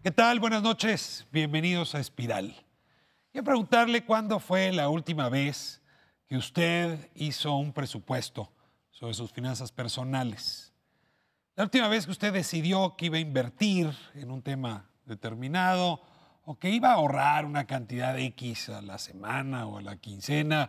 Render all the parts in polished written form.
¿Qué tal? Buenas noches. Bienvenidos a Espiral. Quiero preguntarle cuándo fue la última vez que usted hizo un presupuesto sobre sus finanzas personales. La última vez que usted decidió que iba a invertir en un tema determinado o que iba a ahorrar una cantidad X a la semana o a la quincena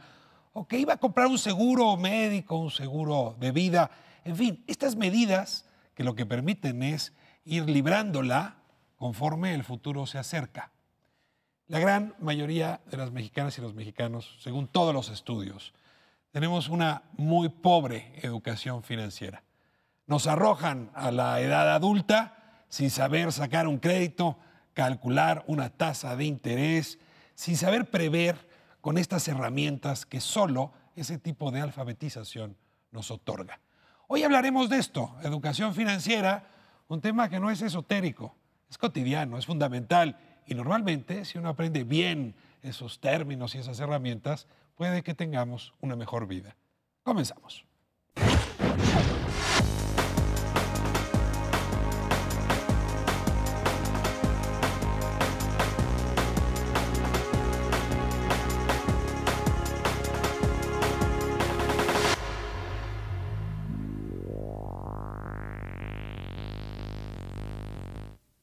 o que iba a comprar un seguro médico, un seguro de vida. En fin, estas medidas que lo que permiten es ir librándola conforme el futuro se acerca. La gran mayoría de las mexicanas y los mexicanos, según todos los estudios, tenemos una muy pobre educación financiera. Nos arrojan a la edad adulta sin saber sacar un crédito, calcular una tasa de interés, sin saber prever con estas herramientas que solo ese tipo de alfabetización nos otorga. Hoy hablaremos de esto, educación financiera, un tema que no es esotérico, es cotidiano, es fundamental y normalmente si uno aprende bien esos términos y esas herramientas, puede que tengamos una mejor vida. Comenzamos.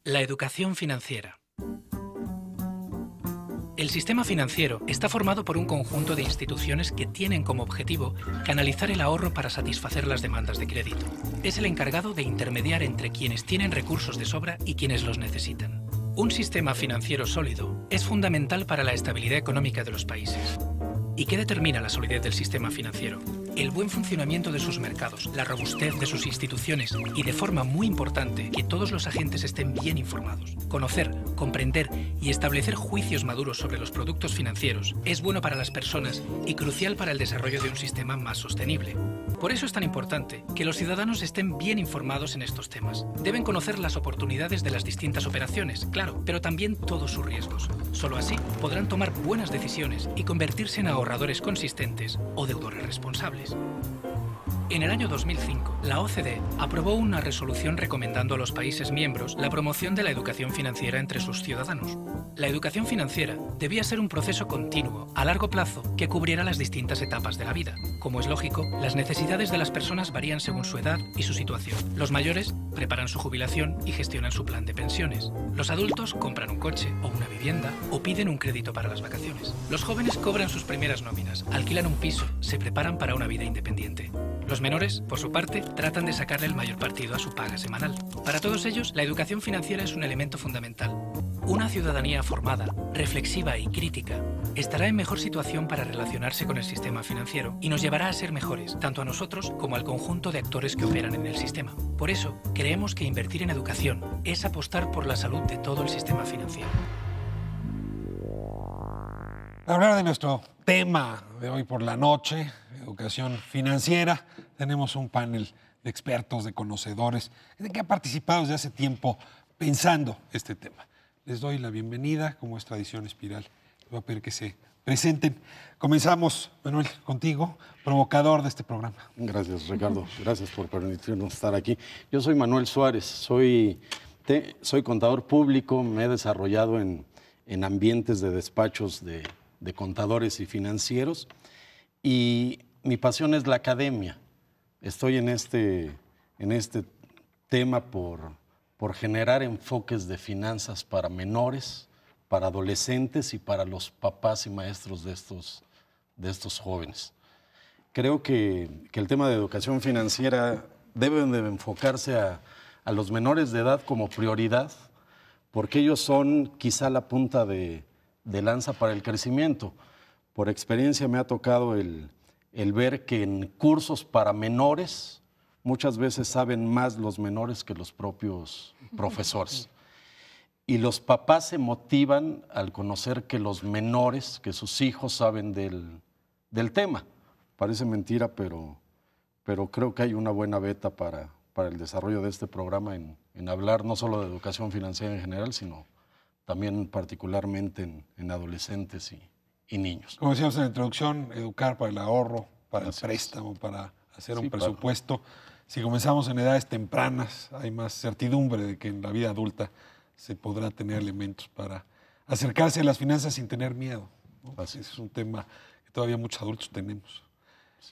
La educación financiera. El sistema financiero está formado por un conjunto de instituciones que tienen como objetivo canalizar el ahorro para satisfacer las demandas de crédito. Es el encargado de intermediar entre quienes tienen recursos de sobra y quienes los necesitan. Un sistema financiero sólido es fundamental para la estabilidad económica de los países. ¿Y qué determina la solidez del sistema financiero? El buen funcionamiento de sus mercados, la robustez de sus instituciones y, de forma muy importante, que todos los agentes estén bien informados. Conocer, comprender y establecer juicios maduros sobre los productos financieros es bueno para las personas y crucial para el desarrollo de un sistema más sostenible. Por eso es tan importante que los ciudadanos estén bien informados en estos temas. Deben conocer las oportunidades de las distintas operaciones, claro, pero también todos sus riesgos. Solo así podrán tomar buenas decisiones y convertirse en ahorradores consistentes o deudores responsables. En el año 2005, la OCDE aprobó una resolución recomendando a los países miembros la promoción de la educación financiera entre sus ciudadanos. La educación financiera debía ser un proceso continuo, a largo plazo, que cubriera las distintas etapas de la vida. Como es lógico, las necesidades de las personas varían según su edad y su situación. Los mayores preparan su jubilación y gestionan su plan de pensiones. Los adultos compran un coche o una vivienda o piden un crédito para las vacaciones. Los jóvenes cobran sus primeras nóminas, alquilan un piso, se preparan para una vida independiente. Los menores, por su parte, tratan de sacarle el mayor partido a su paga semanal. Para todos ellos, la educación financiera es un elemento fundamental. Una ciudadanía formada, reflexiva y crítica estará en mejor situación para relacionarse con el sistema financiero y nos llevará a ser mejores, tanto a nosotros como al conjunto de actores que operan en el sistema. Por eso, creemos que invertir en educación es apostar por la salud de todo el sistema financiero. Para hablar de nuestro tema de hoy por la noche, educación financiera, tenemos un panel de expertos, de conocedores, que han participado desde hace tiempo pensando este tema. Les doy la bienvenida, como es tradición Espiral. Les voy a pedir que se presenten. Comenzamos, Manuel, contigo, provocador de este programa. Gracias, Ricardo. Gracias por permitirnos estar aquí. Yo soy Manuel Suárez, soy contador público, me he desarrollado en ambientes de despachos de contadores y financieros y mi pasión es la academia. Estoy en este tema por generar enfoques de finanzas para menores, para adolescentes y para los papás y maestros de estos jóvenes. Creo que el tema de educación financiera debe de enfocarse a los menores de edad como prioridad, porque ellos son quizá la punta de lanza para el crecimiento. Por experiencia me ha tocado el ver que en cursos para menores muchas veces saben más los menores que los propios profesores. Y los papás se motivan al conocer que los menores, que sus hijos saben del tema. Parece mentira, pero creo que hay una buena beta para el desarrollo de este programa en hablar no solo de educación financiera en general, sino también particularmente en adolescentes y niños. Como decíamos en la introducción, educar para el ahorro, para el préstamo, para hacer un presupuesto. Si comenzamos en edades tempranas, hay más certidumbre de que en la vida adulta se podrá tener elementos para acercarse a las finanzas sin tener miedo, ¿no? Ese es un tema que todavía muchos adultos tenemos.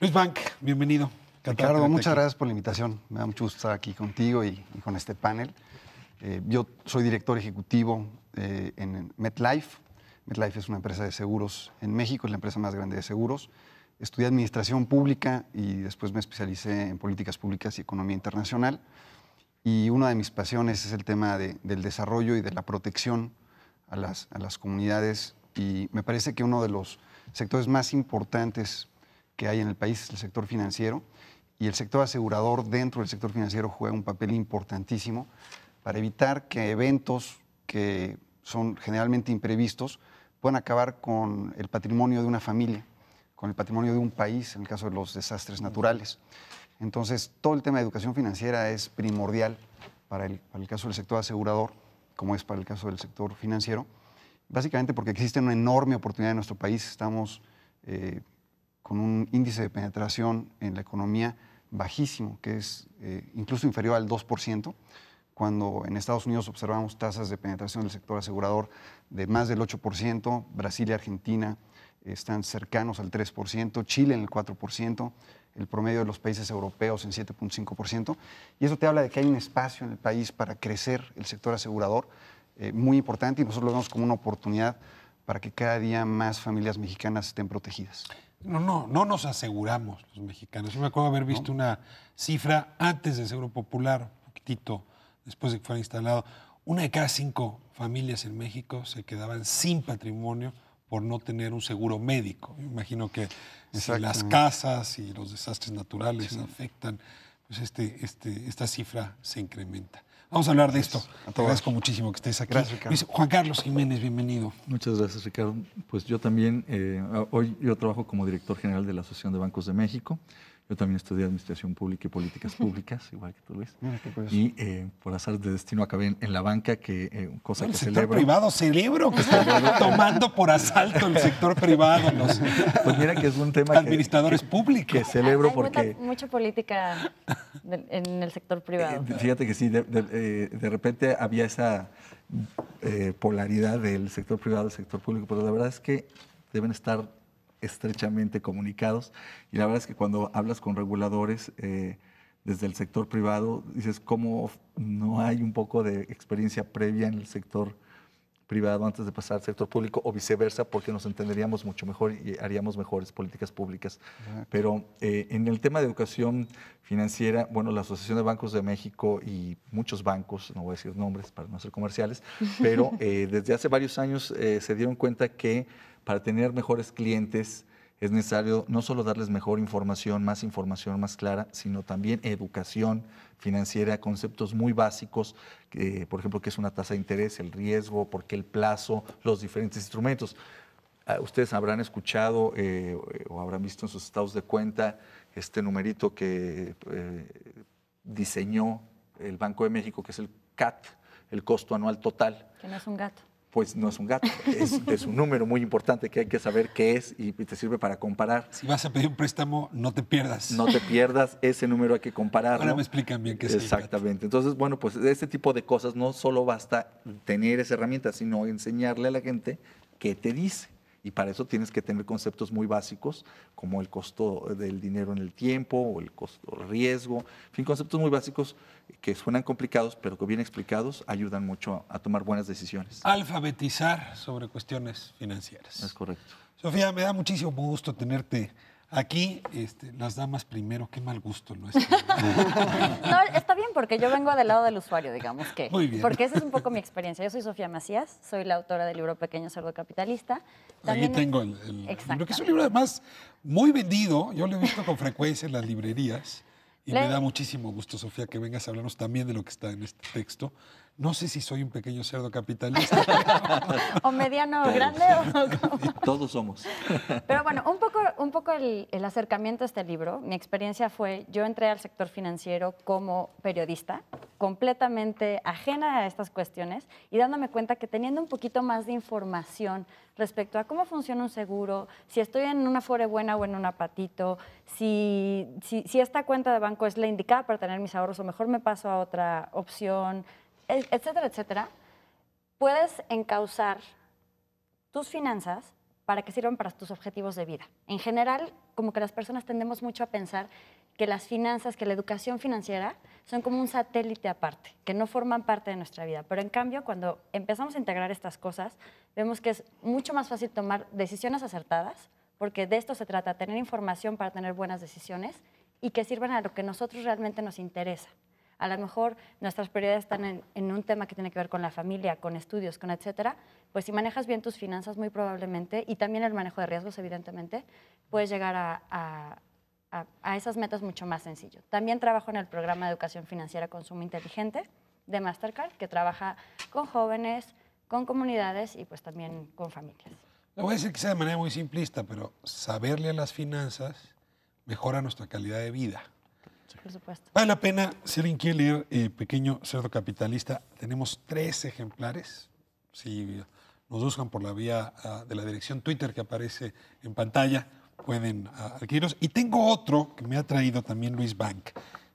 Luis Bank, bienvenido. Ricardo, muchas gracias por la invitación. Me da mucho gusto estar aquí contigo y con este panel. Yo soy director ejecutivo en MetLife. MetLife es una empresa de seguros en México, es la empresa más grande de seguros. Estudié administración pública y después me especialicé en políticas públicas y economía internacional. Y una de mis pasiones es el tema del desarrollo y de la protección a las comunidades. Y me parece que uno de los sectores más importantes que hay en el país es el sector financiero. Y el sector asegurador dentro del sector financiero juega un papel importantísimo para evitar que eventos que son generalmente imprevistos puedan acabar con el patrimonio de una familia, con el patrimonio de un país, en el caso de los desastres naturales. Entonces, todo el tema de educación financiera es primordial para el caso del sector asegurador, como es para el caso del sector financiero, básicamente porque existe una enorme oportunidad en nuestro país. Estamos con un índice de penetración en la economía bajísimo, que es incluso inferior al 2%, cuando en Estados Unidos observamos tasas de penetración del sector asegurador de más del 8%, Brasil y Argentina están cercanos al 3%, Chile en el 4%, el promedio de los países europeos en 7.5%, y eso te habla de que hay un espacio en el país para crecer el sector asegurador muy importante, y nosotros lo vemos como una oportunidad para que cada día más familias mexicanas estén protegidas. No nos aseguramos los mexicanos. Yo me acuerdo de haber visto una cifra antes del Seguro Popular, un poquitito después de que fuera instalado. 1 de cada 5 familias en México se quedaban sin patrimonio por no tener un seguro médico. Yo imagino que si las casas y los desastres naturales afectan, pues esta cifra se incrementa. Vamos a hablar de esto. Te agradezco muchísimo que estés aquí. Gracias, Ricardo. Juan Carlos Jiménez, bienvenido. Muchas gracias, Ricardo. Pues yo también, hoy yo trabajo como director general de la Asociación de Bancos de México. Yo también estudié Administración Pública y Políticas Públicas, igual que tú, Luis. Y por azar de destino acabé en la banca, cosa que sector celebro. Privado, celebro que está tomando por asalto el sector privado, los pues mira que es un tema administradores públicos. Que celebro hay porque... mucha política en el sector privado. Fíjate que sí, de repente había esa polaridad del sector privado y del sector público, pero la verdad es que deben estar estrechamente comunicados, y la verdad es que cuando hablas con reguladores desde el sector privado, dices cómo no hay un poco de experiencia previa en el sector privado antes de pasar al sector público, o viceversa, porque nos entenderíamos mucho mejor y haríamos mejores políticas públicas. Pero en el tema de educación financiera, bueno, la Asociación de Bancos de México y muchos bancos, no voy a decir nombres para no ser comerciales, pero desde hace varios años se dieron cuenta que para tener mejores clientes es necesario no solo darles mejor información más clara, sino también educación financiera, conceptos muy básicos, por ejemplo, qué es una tasa de interés, el riesgo, por qué el plazo, los diferentes instrumentos. Ustedes habrán escuchado o habrán visto en sus estados de cuenta este numerito que diseñó el Banco de México, que es el CAT, el costo anual total. Que no es un gato. Pues no es un gato, es un número muy importante que hay que saber qué es y te sirve para comparar. Si vas a pedir un préstamo, no te pierdas. No te pierdas, ese número hay que compararlo. Ahora me explican bien qué es. Exactamente. Entonces, bueno, pues este tipo de cosas no solo basta tener esa herramienta, sino enseñarle a la gente qué te dice. Y para eso tienes que tener conceptos muy básicos, como el costo del dinero en el tiempo, o el costo del riesgo, en fin, conceptos muy básicos que suenan complicados, pero que bien explicados ayudan mucho a tomar buenas decisiones. Alfabetizar sobre cuestiones financieras. Es correcto. Sofía, me da muchísimo gusto tenerte aquí. Las damas primero, qué mal gusto, ¿no? No, está bien, porque yo vengo del lado del usuario, digamos que. Muy bien. Porque esa es un poco mi experiencia. Yo soy Sofía Macías, soy la autora del libro Pequeño Cerdo Capitalista. Aquí tengo el libro, que es un libro además muy vendido. Yo lo he visto con frecuencia en las librerías. Y me da muchísimo gusto, Sofía, que vengas a hablarnos también de lo que está en este texto. No sé si soy un pequeño cerdo capitalista. O mediano o grande. Todos somos. Pero bueno, un poco el acercamiento a este libro, mi experiencia fue, yo entré al sector financiero como periodista, completamente ajena a estas cuestiones y dándome cuenta que teniendo un poquito más de información respecto a cómo funciona un seguro, si estoy en una Afore buena o en una Patito, si esta cuenta de banco es la indicada para tener mis ahorros o mejor me paso a otra opción, etcétera, etcétera, puedes encauzar tus finanzas para que sirvan para tus objetivos de vida. En general, como que las personas tendemos mucho a pensar que las finanzas, que la educación financiera son como un satélite aparte, que no forman parte de nuestra vida. Pero en cambio, cuando empezamos a integrar estas cosas, vemos que es mucho más fácil tomar decisiones acertadas, porque de esto se trata, tener información para tener buenas decisiones y que sirvan a lo que a nosotros realmente nos interesa. A lo mejor nuestras prioridades están en un tema que tiene que ver con la familia, con estudios, con etcétera. Pues si manejas bien tus finanzas, muy probablemente, y también el manejo de riesgos, evidentemente, puedes llegar a esas metas mucho más sencillo. También trabajo en el programa de educación financiera Consumo Inteligente de Mastercard, que trabaja con jóvenes, con comunidades y pues también con familias. Lo voy a decir quizá de manera muy simplista, pero saberle a las finanzas mejora nuestra calidad de vida. Por supuesto. Vale la pena, si alguien quiere leer Pequeño Cerdo Capitalista, tenemos 3 ejemplares. Si nos buscan por la vía de la dirección Twitter que aparece en pantalla, pueden adquirirlos. Y tengo otro que me ha traído también Luis Bank.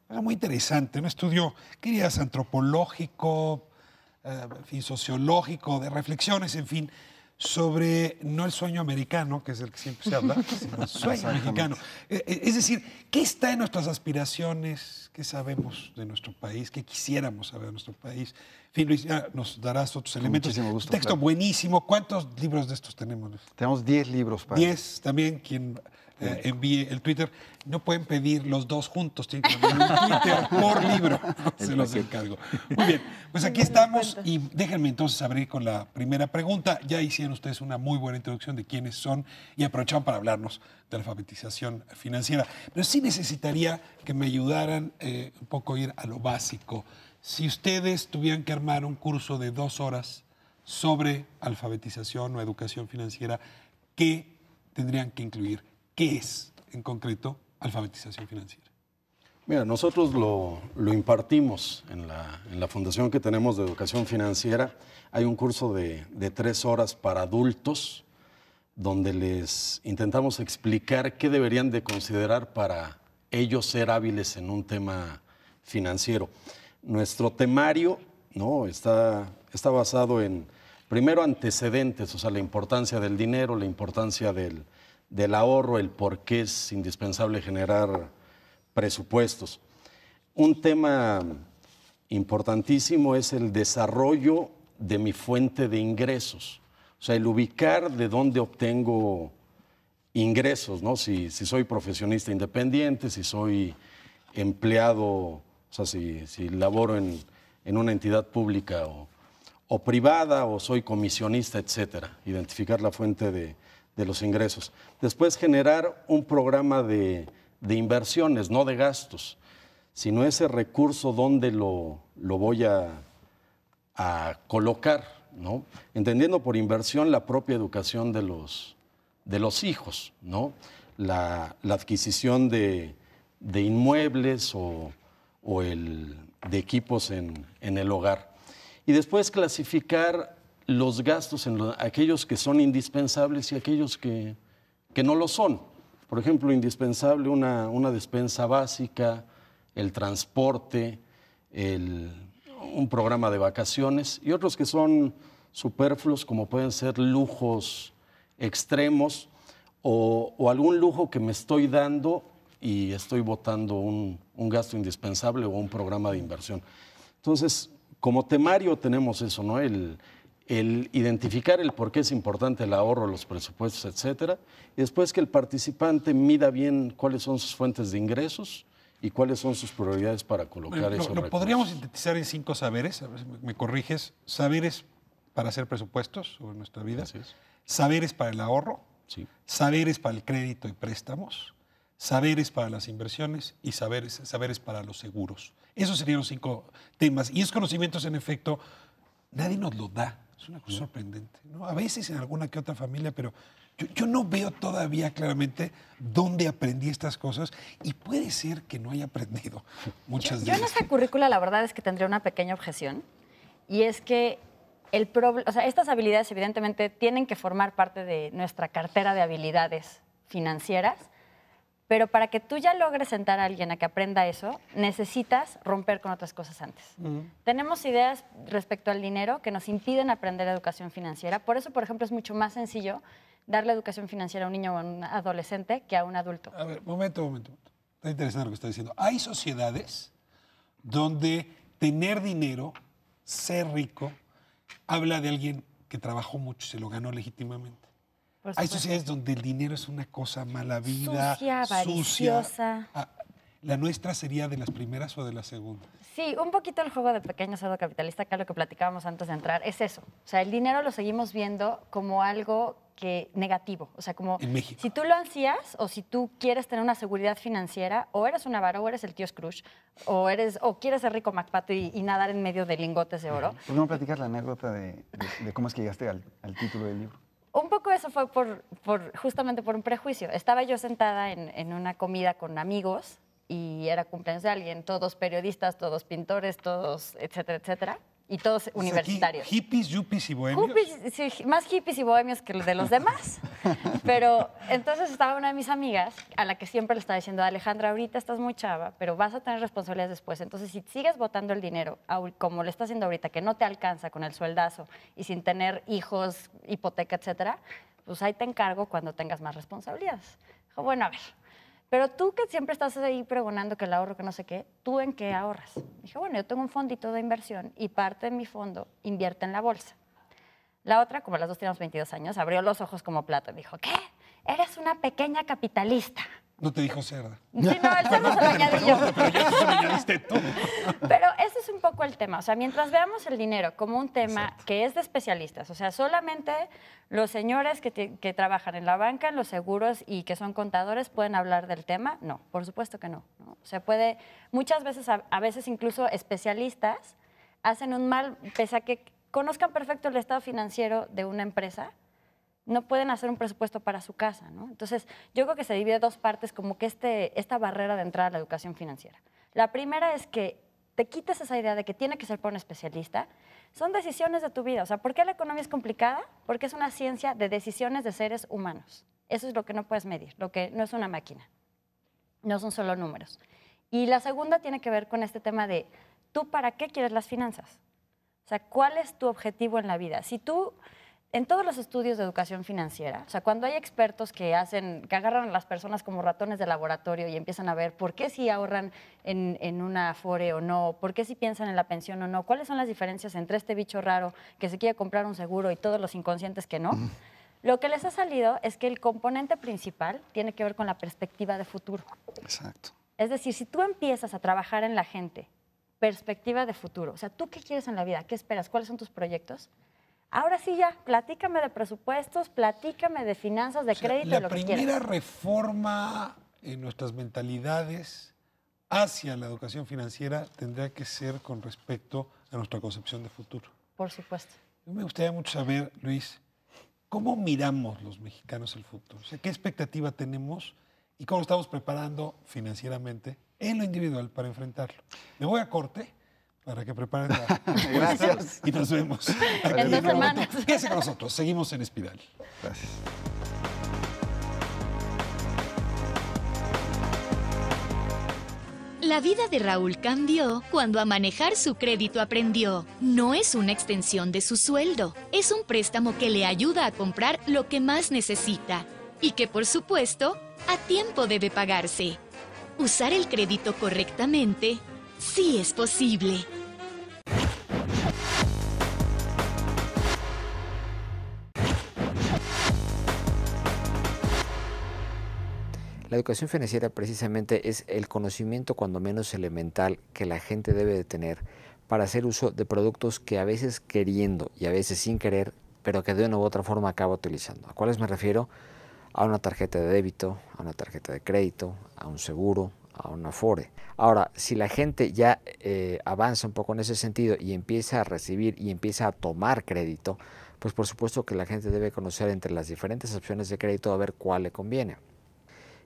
Muy interesante, un estudio, ¿qué dirías? Antropológico, en fin, sociológico, de reflexiones, en fin, sobre no el sueño americano, que es el que siempre se habla, sino el sueño mexicano. Es decir, ¿qué está en nuestras aspiraciones? ¿Qué sabemos de nuestro país? ¿Qué quisiéramos saber de nuestro país? En fin, Luis, ya nos darás otros elementos. Muchísimo gusto, Un texto claro. buenísimo. ¿Cuántos libros de estos tenemos, Luis? Tenemos 10 libros para 10 también, quien envíe el Twitter. No pueden pedir los 2 juntos, tienen que enviar un Twitter por libro. Se los encargo. Muy bien, pues aquí estamos y déjenme entonces abrir con la primera pregunta. Ya hicieron ustedes una muy buena introducción de quiénes son y aprovecharon para hablarnos de alfabetización financiera. Pero sí necesitaría que me ayudaran un poco a ir a lo básico. Si ustedes tuvieran que armar un curso de 2 horas sobre alfabetización o educación financiera, ¿qué tendrían que incluir? ¿Qué es, en concreto, alfabetización financiera? Mira, nosotros lo impartimos en la fundación que tenemos de educación financiera. Hay un curso de 3 horas para adultos donde les intentamos explicar qué deberían de considerar para ellos ser hábiles en un tema financiero. Nuestro temario, ¿no?, está basado en, primero, antecedentes, o sea, la importancia del dinero, la importancia del ahorro, el por qué es indispensable generar presupuestos. Un tema importantísimo es el desarrollo de mi fuente de ingresos, o sea, el ubicar de dónde obtengo ingresos, ¿no? Si soy profesionista independiente, si soy empleado, o sea, si laboro en una entidad pública o privada, o soy comisionista, etcétera. Identificar la fuente de los ingresos. Después, generar un programa de inversiones, no de gastos, sino ese recurso donde lo voy a colocar, ¿no? Entendiendo por inversión la propia educación de los hijos, ¿no? La adquisición de inmuebles o de equipos en el hogar. Y después clasificar los gastos en aquellos que son indispensables y aquellos que no lo son. Por ejemplo, indispensable una despensa básica, el transporte, un programa de vacaciones, y otros que son superfluos, como pueden ser lujos extremos o algún lujo que me estoy dando y estoy botando un gasto indispensable o un programa de inversión. Entonces, como temario tenemos eso, ¿no? El identificar el por qué es importante el ahorro, los presupuestos, etcétera, y después que el participante mida bien cuáles son sus fuentes de ingresos y cuáles son sus prioridades para colocar esos recursos. Lo podríamos sintetizar en 5 saberes, a ver si me corriges. Saberes para hacer presupuestos sobre nuestra vida, Así es. saberes para el ahorro, Sí. saberes para el crédito y préstamos, saberes para las inversiones y saberes para los seguros. Esos serían los 5 temas. Y esos conocimientos, en efecto, nadie nos los da. Es una cosa sorprendente, ¿no? A veces en alguna que otra familia, pero yo no veo todavía claramente dónde aprendí estas cosas y puede ser que no haya aprendido muchas de Yo en ellas. esta currícula la verdad es que tendría una pequeña objeción y es que estas habilidades evidentemente tienen que formar parte de nuestra cartera de habilidades financieras, Pero para que tú ya logres sentar a alguien a que aprenda eso, necesitas romper con otras cosas antes. Tenemos ideas respecto al dinero que nos impiden aprender educación financiera. Por eso, por ejemplo, es mucho más sencillo darle educación financiera a un niño o a un adolescente que a un adulto. A ver, momento. Está interesante lo que está diciendo. Hay sociedades donde tener dinero, ser rico, habla de alguien que trabajó mucho y se lo ganó legítimamente. Hay sociedades donde el dinero es una cosa mala vida, sucia, avariciosa. ¿La nuestra sería de las primeras o de las segundas? Sí, un poquito el juego de pequeño cerdo capitalista, acá lo que platicábamos antes de entrar, es eso. O sea, el dinero lo seguimos viendo como algo negativo. O sea, como en México. Si tú lo ansías o si tú quieres tener una seguridad financiera, o eres un avaro, o eres el tío Scrooge, o quieres ser rico MacPato y nadar en medio de lingotes de oro. ¿Por qué no platicas la anécdota de cómo es que llegaste al título del libro? Un poco eso fue justamente por un prejuicio. Estaba yo sentada en una comida con amigos y era cumpleaños de alguien, todos periodistas, todos pintores, todos, etcétera, etcétera, y todos universitarios. ¿Hippies, yuppies y bohemios? Sí, más hippies y bohemios que los de los demás. Pero entonces estaba una de mis amigas a la que siempre le estaba diciendo, Alejandra, ahorita estás muy chava, pero vas a tener responsabilidades después. Entonces, si sigues botando el dinero, como lo estás haciendo ahorita, que no te alcanza con el sueldazo y sin tener hijos, hipoteca, etcétera, pues ahí te encargo cuando tengas más responsabilidades. Dijo, bueno, a ver, pero tú que siempre estás ahí pregonando que el ahorro, que no sé qué, ¿tú en qué ahorras? Dije, bueno, yo tengo un fondito de inversión y parte de mi fondo invierte en la bolsa. La otra, como las dos teníamos 22 años, abrió los ojos como plato y dijo, ¿qué? Eres una pequeña capitalista. No te dijo cerda. Sí, no, el cerdo se lo añadí yo. Pero ya se lo añadiste tú. Pero ese es un poco el tema. O sea, mientras veamos el dinero como un tema que es de especialistas, o sea, solamente los señores que trabajan en la banca, en los seguros y que son contadores pueden hablar del tema, no, por supuesto que no. O sea, muchas veces, a veces incluso especialistas hacen un mal, pese a que conozcan perfecto el estado financiero de una empresa, no pueden hacer un presupuesto para su casa, ¿no? Entonces, yo creo que se divide en dos partes, como que esta barrera de entrada a la educación financiera. La primera es que te quites esa idea de que tiene que ser para un especialista. Son decisiones de tu vida. O sea, ¿por qué la economía es complicada? Porque es una ciencia de decisiones de seres humanos. Eso es lo que no puedes medir, lo que no es una máquina. No son solo números. Y la segunda tiene que ver con este tema de, ¿tú para qué quieres las finanzas? O sea, ¿cuál es tu objetivo en la vida? Si tú... En todos los estudios de educación financiera, o sea, cuando hay expertos que agarran a las personas como ratones de laboratorio y empiezan a ver por qué si ahorran en una Afore o no, por qué si piensan en la pensión o no, cuáles son las diferencias entre este bicho raro que se quiere comprar un seguro y todos los inconscientes que no, lo que les ha salido es que el componente principal tiene que ver con la perspectiva de futuro. Exacto. Es decir, si tú empiezas a trabajar en la gente, perspectiva de futuro, o sea, ¿tú qué quieres en la vida? ¿Qué esperas? ¿Cuáles son tus proyectos? Ahora sí ya, platícame de presupuestos, platícame de finanzas, de crédito, de lo que quieras. La primera reforma en nuestras mentalidades hacia la educación financiera tendría que ser con respecto a nuestra concepción de futuro. Por supuesto. Me gustaría mucho saber, Luis, ¿cómo miramos los mexicanos el futuro? O sea, ¿qué expectativa tenemos y cómo estamos preparando financieramente en lo individual para enfrentarlo? Me voy a corte para que preparen la... Gracias. Y nos vemos. En 2 semanas. Quédense con nosotros. Seguimos en Espiral. Gracias. La vida de Raúl cambió cuando a manejar su crédito aprendió. No es una extensión de su sueldo, es un préstamo que le ayuda a comprar lo que más necesita y que, por supuesto, a tiempo debe pagarse. Usar el crédito correctamente sí es posible. La educación financiera precisamente es el conocimiento cuando menos elemental que la gente debe de tener para hacer uso de productos que a veces queriendo y a veces sin querer, pero que de una u otra forma acaba utilizando. ¿A cuáles me refiero? A una tarjeta de débito, a una tarjeta de crédito, a un seguro, a una Afore. Ahora, si la gente ya avanza un poco en ese sentido y empieza a recibir y empieza a tomar crédito, pues por supuesto que la gente debe conocer entre las diferentes opciones de crédito a ver cuál le conviene.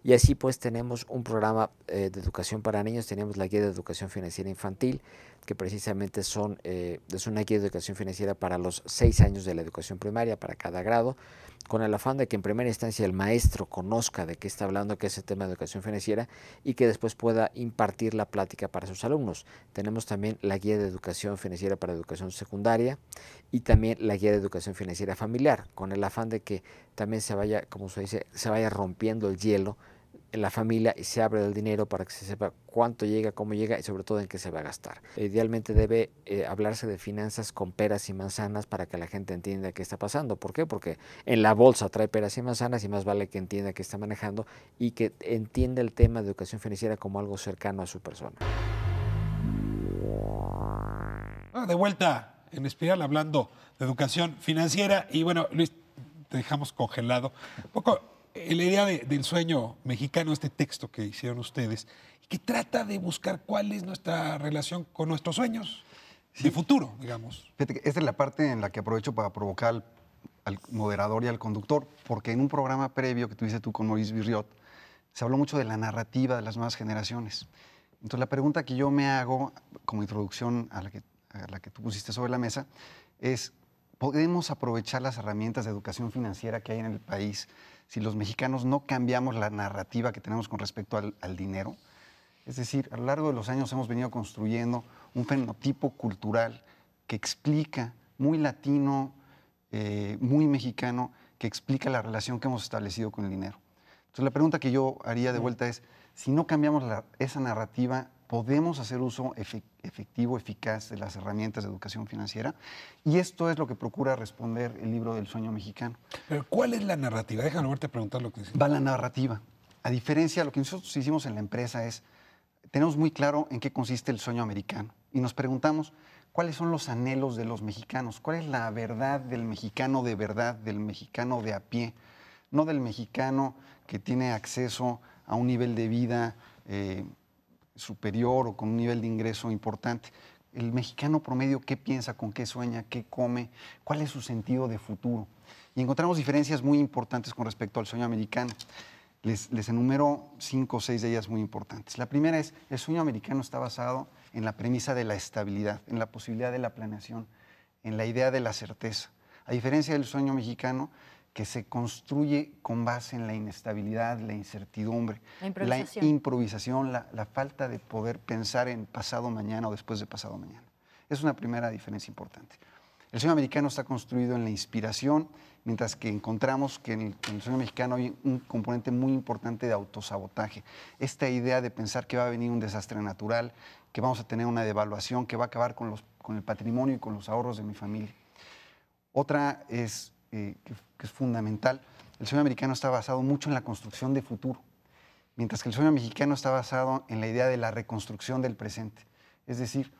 Y así pues tenemos un programa de educación para niños, tenemos la guía de educación financiera infantil, que precisamente es una guía de educación financiera para los 6 años de la educación primaria, para cada grado, con el afán de que en primera instancia el maestro conozca de qué está hablando, qué es el tema de educación financiera, y que después pueda impartir la plática para sus alumnos. Tenemos también la guía de educación financiera para educación secundaria y también la guía de educación financiera familiar, con el afán de que también se vaya, como se dice, se vaya rompiendo el hielo en la familia y se abre el dinero para que se sepa cuánto llega, cómo llega y sobre todo en qué se va a gastar. Idealmente debe hablarse de finanzas con peras y manzanas para que la gente entienda qué está pasando. ¿Por qué? Porque en la bolsa trae peras y manzanas y más vale que entienda qué está manejando y que entienda el tema de educación financiera como algo cercano a su persona. De vuelta en Espiral hablando de educación financiera y bueno, Luis, te dejamos congelado. Un poco la idea del sueño mexicano, este texto que hicieron ustedes, que trata de buscar cuál es nuestra relación con nuestros sueños de futuro, digamos. Fíjate que esta es la parte en la que aprovecho para provocar al moderador y al conductor, porque en un programa previo que tuviste tú con Maurice Birriot, se habló mucho de la narrativa de las nuevas generaciones. Entonces, la pregunta que yo me hago como introducción a la que tú pusiste sobre la mesa es, ¿podemos aprovechar las herramientas de educación financiera que hay en el país si los mexicanos no cambiamos la narrativa que tenemos con respecto al dinero? Es decir, a lo largo de los años hemos venido construyendo un fenotipo cultural que explica, muy latino, muy mexicano, que explica la relación que hemos establecido con el dinero. Entonces, la pregunta que yo haría de vuelta es, si no cambiamos esa narrativa, ¿podemos hacer uso efectivo, eficaz de las herramientas de educación financiera? Y esto es lo que procura responder el libro del sueño mexicano. Pero ¿cuál es la narrativa? Déjame volverte a preguntar lo que dices. Va la narrativa. A diferencia, lo que nosotros hicimos en la empresa es, tenemos muy claro en qué consiste el sueño americano. Y nos preguntamos, ¿cuáles son los anhelos de los mexicanos? ¿Cuál es la verdad, del mexicano de a pie? No del mexicano que tiene acceso a un nivel de vida superior o con un nivel de ingreso importante. El mexicano promedio, ¿qué piensa, con qué sueña, qué come, cuál es su sentido de futuro? Y encontramos diferencias muy importantes con respecto al sueño americano. Les enumero 5 o 6 de ellas muy importantes. La primera es, el sueño americano está basado en la premisa de la estabilidad, en la posibilidad de la planeación, en la idea de la certeza. A diferencia del sueño mexicano, que se construye con base en la inestabilidad, la incertidumbre, la improvisación, la falta de poder pensar en pasado mañana o después de pasado mañana. Es una primera diferencia importante. El sueño americano está construido en la inspiración, mientras que encontramos que en el sueño mexicano hay un componente muy importante de autosabotaje. Esta idea de pensar que va a venir un desastre natural, que vamos a tener una devaluación, que va a acabar con el patrimonio y con los ahorros de mi familia. Otra es que es fundamental. El sueño americano está basado mucho en la construcción de futuro, mientras que el sueño mexicano está basado en la idea de la reconstrucción del presente. Es decir,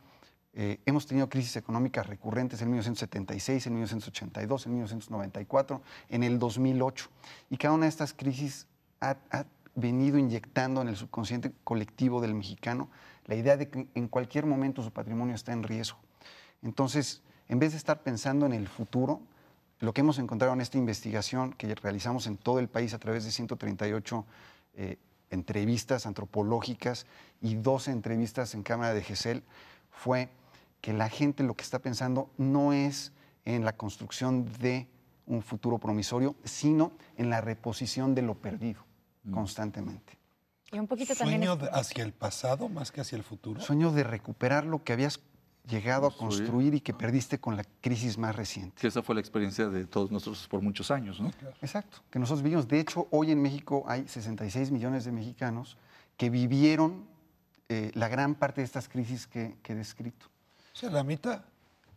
hemos tenido crisis económicas recurrentes en 1976, en 1982, en 1994, en el 2008. Y cada una de estas crisis ha venido inyectando en el subconsciente colectivo del mexicano la idea de que en cualquier momento su patrimonio está en riesgo. Entonces, en vez de estar pensando en el futuro, lo que hemos encontrado en esta investigación que realizamos en todo el país a través de 138 entrevistas antropológicas y 12 entrevistas en Cámara de GESEL fue que la gente lo que está pensando no es en la construcción de un futuro promisorio, sino en la reposición de lo perdido constantemente. Y un poquito también ¿Sueño hacia el pasado más que hacia el futuro? Sueño de recuperar lo que habías llegado a construir y que perdiste con la crisis más reciente. Que esa fue la experiencia de todos nosotros por muchos años, ¿no? Exacto, que nosotros vivimos. De hecho, hoy en México hay 66 millones de mexicanos que vivieron la gran parte de estas crisis que he descrito. O sea, la mitad.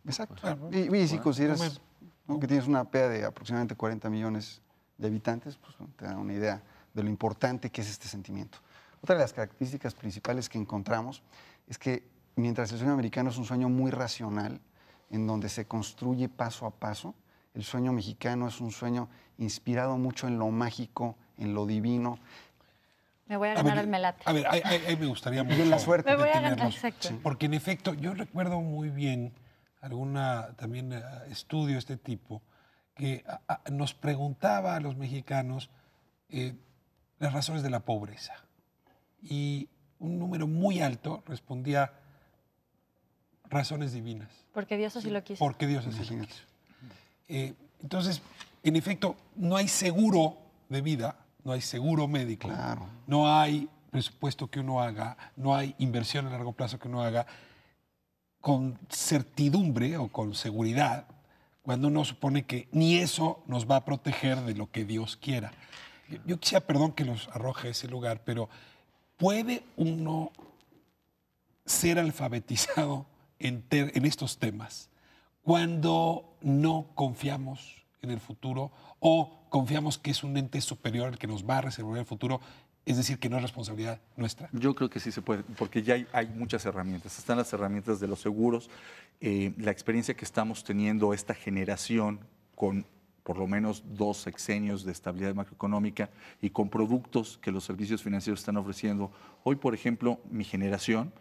Exacto. Bueno, Y si consideras que tienes una PEA de aproximadamente 40 millones de habitantes, pues te da una idea de lo importante que es este sentimiento. Otra de las características principales que encontramos es que mientras el sueño americano es un sueño muy racional, en donde se construye paso a paso, el sueño mexicano es un sueño inspirado mucho en lo mágico, en lo divino. Me voy a ganar el melate. A ver, ahí me gustaría mucho. Y en la suerte. Me voy a ganar, detenernos. exacto. Sí. Porque en efecto, yo recuerdo muy bien también estudio de este tipo, que nos preguntaba a los mexicanos las razones de la pobreza. Y un número muy alto respondía razones divinas. Porque Dios así lo quiso. Porque Dios así lo quiso. Entonces, en efecto, no hay seguro de vida, no hay seguro médico, Claro. no hay presupuesto que uno haga, no hay inversión a largo plazo que uno haga con certidumbre o con seguridad, cuando uno supone que ni eso nos va a proteger de lo que Dios quiera. Yo quisiera, perdón que los arroje a ese lugar, pero ¿puede uno ser alfabetizado en estos temas cuando no confiamos en el futuro o confiamos que es un ente superior el que nos va a reservar el futuro? Es decir, que no es responsabilidad nuestra. Yo creo que sí se puede, porque ya hay muchas herramientas. Están las herramientas de los seguros, la experiencia que estamos teniendo esta generación con por lo menos 2 sexenios de estabilidad macroeconómica y con productos que los servicios financieros están ofreciendo. Hoy, por ejemplo, mi generación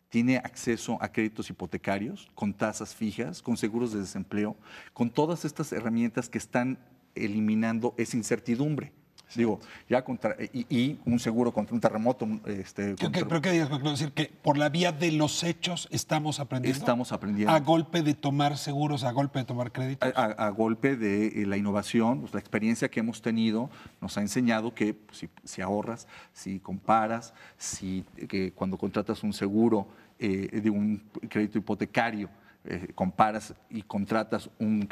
tiene acceso a créditos hipotecarios con tasas fijas, con seguros de desempleo, con todas estas herramientas que están eliminando esa incertidumbre. Digo, ya y un seguro contra un terremoto. ¿Pero qué digas? Quiero decir que por la vía de los hechos estamos aprendiendo. Estamos aprendiendo. A golpe de tomar seguros, a golpe de tomar créditos. A golpe de la innovación, pues, la experiencia que hemos tenido nos ha enseñado que si ahorras, si comparas, que cuando contratas un seguro de un crédito hipotecario, comparas y contratas un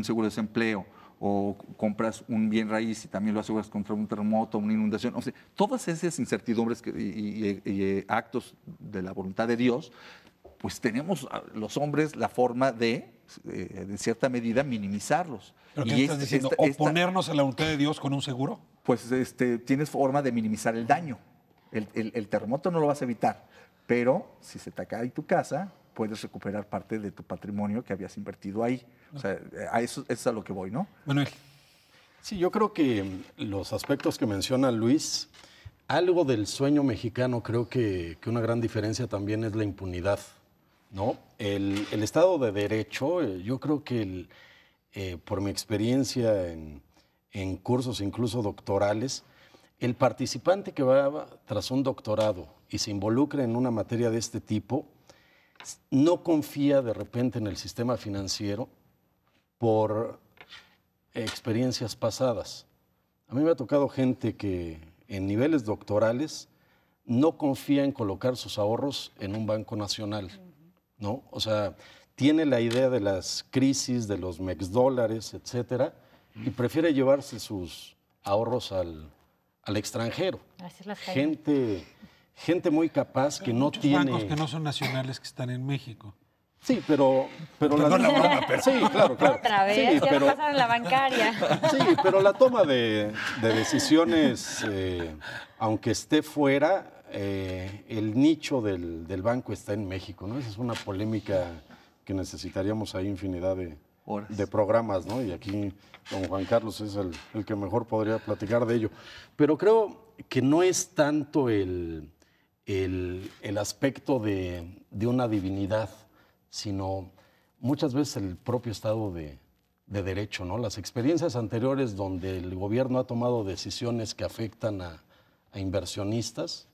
seguro de desempleo, o compras un bien raíz y también lo aseguras contra un terremoto, una inundación. O sea, todas esas incertidumbres y actos de la voluntad de Dios, pues tenemos los hombres la forma de cierta medida, minimizarlos. ¿Pero qué estás diciendo? ¿Oponernos a la voluntad de Dios con un seguro? Pues tienes forma de minimizar el daño. El terremoto no lo vas a evitar, pero si se te cae tu casa, puedes recuperar parte de tu patrimonio que habías invertido ahí. O sea, eso es a lo que voy, ¿no? Manuel. Sí, yo creo que los aspectos que menciona Luis, algo del sueño mexicano, creo que una gran diferencia también es la impunidad, ¿no? El Estado de Derecho, yo creo que por mi experiencia en cursos incluso doctorales, el participante que va tras un doctorado y se involucra en una materia de este tipo, no confía de repente en el sistema financiero por experiencias pasadas. A mí me ha tocado gente que en niveles doctorales no confía en colocar sus ahorros en un banco nacional, ¿no? O sea, tiene la idea de las crisis, de los mexdólares, etcétera, y prefiere llevarse sus ahorros al extranjero. Gente muy capaz que no tiene... bancos que no son nacionales que están en México. Sí, pero sí, claro. Otra vez, sí, ya pasaron la bancaria. Sí, pero la toma de decisiones, aunque esté fuera, el nicho del banco está en México, ¿no? Esa es una polémica que necesitaríamos ahí infinidad de programas, ¿no? Y aquí don Juan Carlos es el que mejor podría platicar de ello. Pero creo que no es tanto el aspecto de una divinidad, sino muchas veces el propio Estado de Derecho, ¿no? Las experiencias anteriores donde el gobierno ha tomado decisiones que afectan a inversionistas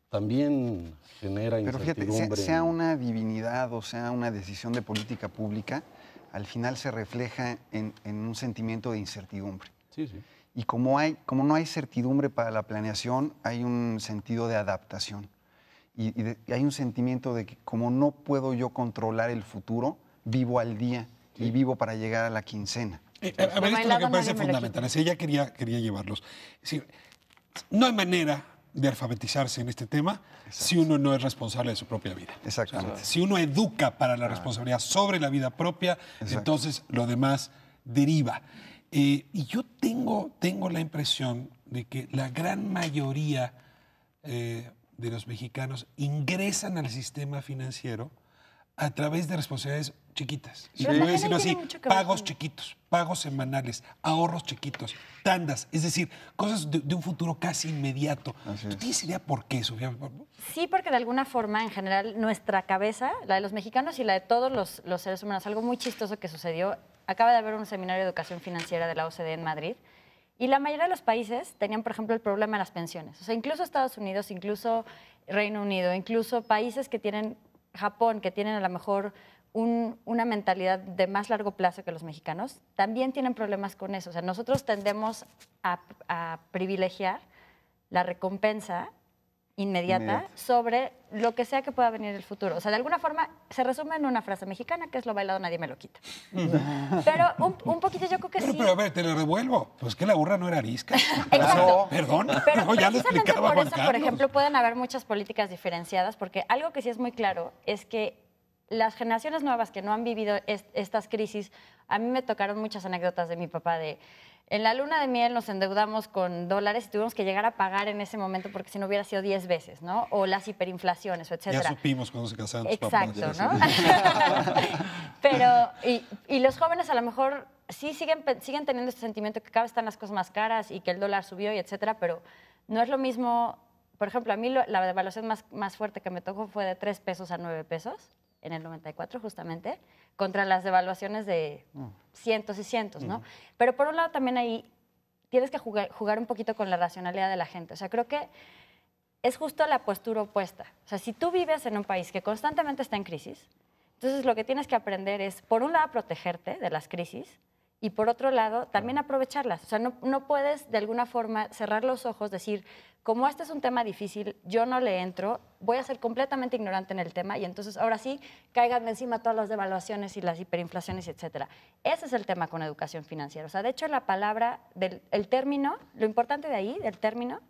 también genera incertidumbre. Pero fíjate, sea una divinidad o sea una decisión de política pública, al final se refleja en un sentimiento de incertidumbre. Sí, sí. Y como no hay certidumbre para la planeación, hay un sentido de adaptación. Y hay un sentimiento de que como no puedo yo controlar el futuro, vivo al día y vivo para llegar a la quincena. A ver, esto es lo que me parece fundamental. Así ella quería llevarlos. Es decir, no hay manera de alfabetizarse en este tema si uno no es responsable de su propia vida. Exactamente. O sea, si uno educa para la responsabilidad sobre la vida propia, entonces lo demás deriva. Y yo tengo la impresión de que la gran mayoría de los mexicanos ingresan al sistema financiero a través de responsabilidades chiquitas. Y voy a decirlo así, pagos chiquitos, pagos semanales, ahorros chiquitos, tandas, es decir, cosas de un futuro casi inmediato. ¿Tú tienes idea por qué, Sofía? Sí, porque de alguna forma, en general, nuestra cabeza, la de los mexicanos y la de todos los seres humanos, algo muy chistoso que sucedió, acaba de haber un seminario de educación financiera de la OCDE en Madrid, y la mayoría de los países tenían, por ejemplo, el problema de las pensiones. O sea, incluso Estados Unidos, incluso Reino Unido, incluso países que tienen Japón, que tienen a lo mejor una mentalidad de más largo plazo que los mexicanos, también tienen problemas con eso. O sea, nosotros tendemos a privilegiar la recompensa inmediata sobre lo que sea que pueda venir en el futuro. O sea, de alguna forma se resume en una frase mexicana que es: lo bailado nadie me lo quita. Pero un poquito yo creo que sí. Pero a ver, te lo revuelvo. Pues que la burra no era arisca. Exacto. Perdón. Pero No, ya lo precisamente explicaba por Juan eso, Carlos. por ejemplo, pueden haber muchas políticas diferenciadas, porque algo que sí es muy claro es que las generaciones nuevas que no han vivido estas crisis, a mí me tocaron muchas anécdotas de mi papá de: en la luna de miel nos endeudamos con dólares y tuvimos que llegar a pagar en ese momento porque si no hubiera sido 10 veces, ¿no? O las hiperinflaciones, etcétera. Ya supimos cuando se casaron tus Exacto, papás. ¿no? Pero, y los jóvenes a lo mejor sí siguen teniendo este sentimiento que cada vez están las cosas más caras y que el dólar subió y etcétera, pero no es lo mismo. Por ejemplo, a mí la devaluación más fuerte que me tocó fue de 3 pesos a 9 pesos en el 94 justamente, contra las devaluaciones de cientos y cientos, ¿no? Pero por un lado también ahí tienes que jugar un poquito con la racionalidad de la gente. O sea, creo que es justo la postura opuesta. O sea, si tú vives en un país que constantemente está en crisis, entonces lo que tienes que aprender es, por un lado, protegerte de las crisis y por otro lado, también aprovecharlas. O sea, no puedes de alguna forma cerrar los ojos, decir, como este es un tema difícil, yo no le entro, voy a ser completamente ignorante en el tema y entonces ahora sí, cáiganme encima todas las devaluaciones y las hiperinflaciones, etcétera. Ese es el tema con educación financiera. O sea, de hecho, la palabra, el término, lo importante de ahí, del término,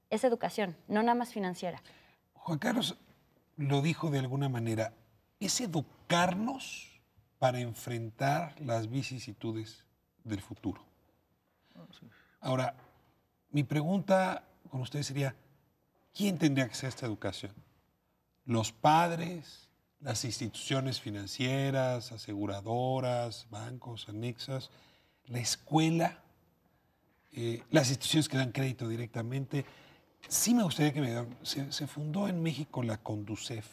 es educación, no nada más financiera. Juan Carlos lo dijo de alguna manera, es educarnos para enfrentar las vicisitudes del futuro. Ahora, mi pregunta con ustedes sería, ¿quién tendría que hacer esta educación? ¿Los padres, las instituciones financieras, aseguradoras, bancos, anexas, la escuela, las instituciones que dan crédito directamente? Sí me gustaría que me digan, se fundó en México la Conducef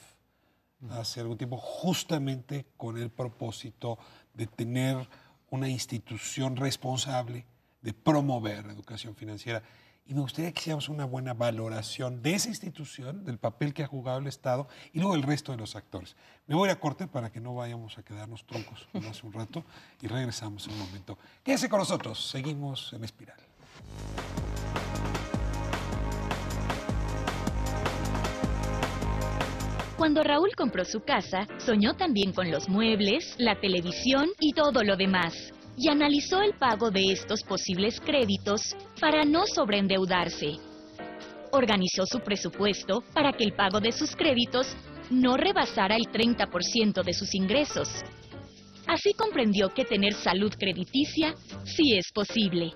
hace algún tiempo justamente con el propósito de tener una institución responsable de promover la educación financiera. Y me gustaría que hiciéramos una buena valoración de esa institución, del papel que ha jugado el Estado y luego el resto de los actores. Me voy a corte para que no vayamos a quedarnos troncos como hace un rato y regresamos en un momento. Quédese con nosotros, seguimos en Espiral. Cuando Raúl compró su casa, soñó también con los muebles, la televisión y todo lo demás. Y analizó el pago de estos posibles créditos para no sobreendeudarse. Organizó su presupuesto para que el pago de sus créditos no rebasara el 30% de sus ingresos. Así comprendió que tener salud crediticia sí es posible.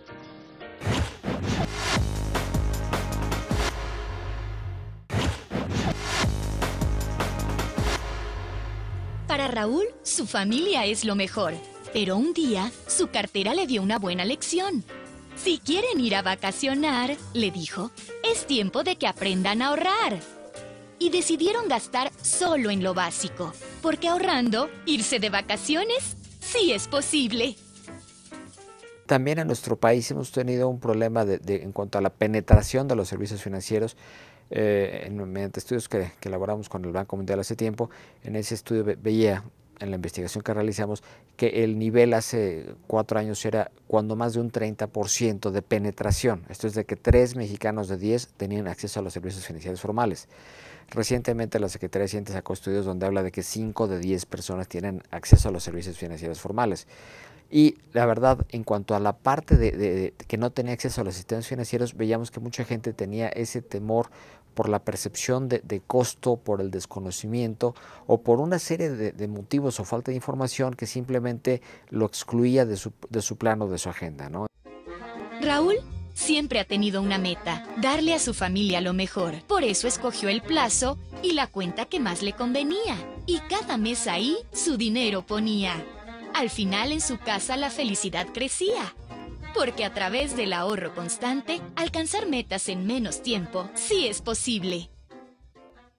Para Raúl, su familia es lo mejor. Pero un día, su cartera le dio una buena lección. Si quieren ir a vacacionar, le dijo, es tiempo de que aprendan a ahorrar. Y decidieron gastar solo en lo básico, porque ahorrando, irse de vacaciones, sí es posible. También en nuestro país hemos tenido un problema en cuanto a la penetración de los servicios financieros. Mediante estudios que elaboramos con el Banco Mundial hace tiempo, en ese estudio veía, en la investigación que realizamos, que el nivel hace 4 años era cuando más de un 30% de penetración. Esto es de que 3 mexicanos de 10 tenían acceso a los servicios financieros formales. Recientemente la Secretaría de Hacienda sacó estudios donde habla de que 5 de 10 personas tienen acceso a los servicios financieros formales. Y la verdad, en cuanto a la parte de que no tenía acceso a los sistemas financieros, veíamos que mucha gente tenía ese temor por la percepción de costo, por el desconocimiento o por una serie de motivos o falta de información que simplemente lo excluía de su plano, de su agenda, ¿no? Raúl siempre ha tenido una meta, darle a su familia lo mejor. Por eso escogió el plazo y la cuenta que más le convenía. Y cada mes ahí su dinero ponía. Al final en su casa la felicidad crecía. Porque a través del ahorro constante, alcanzar metas en menos tiempo sí es posible.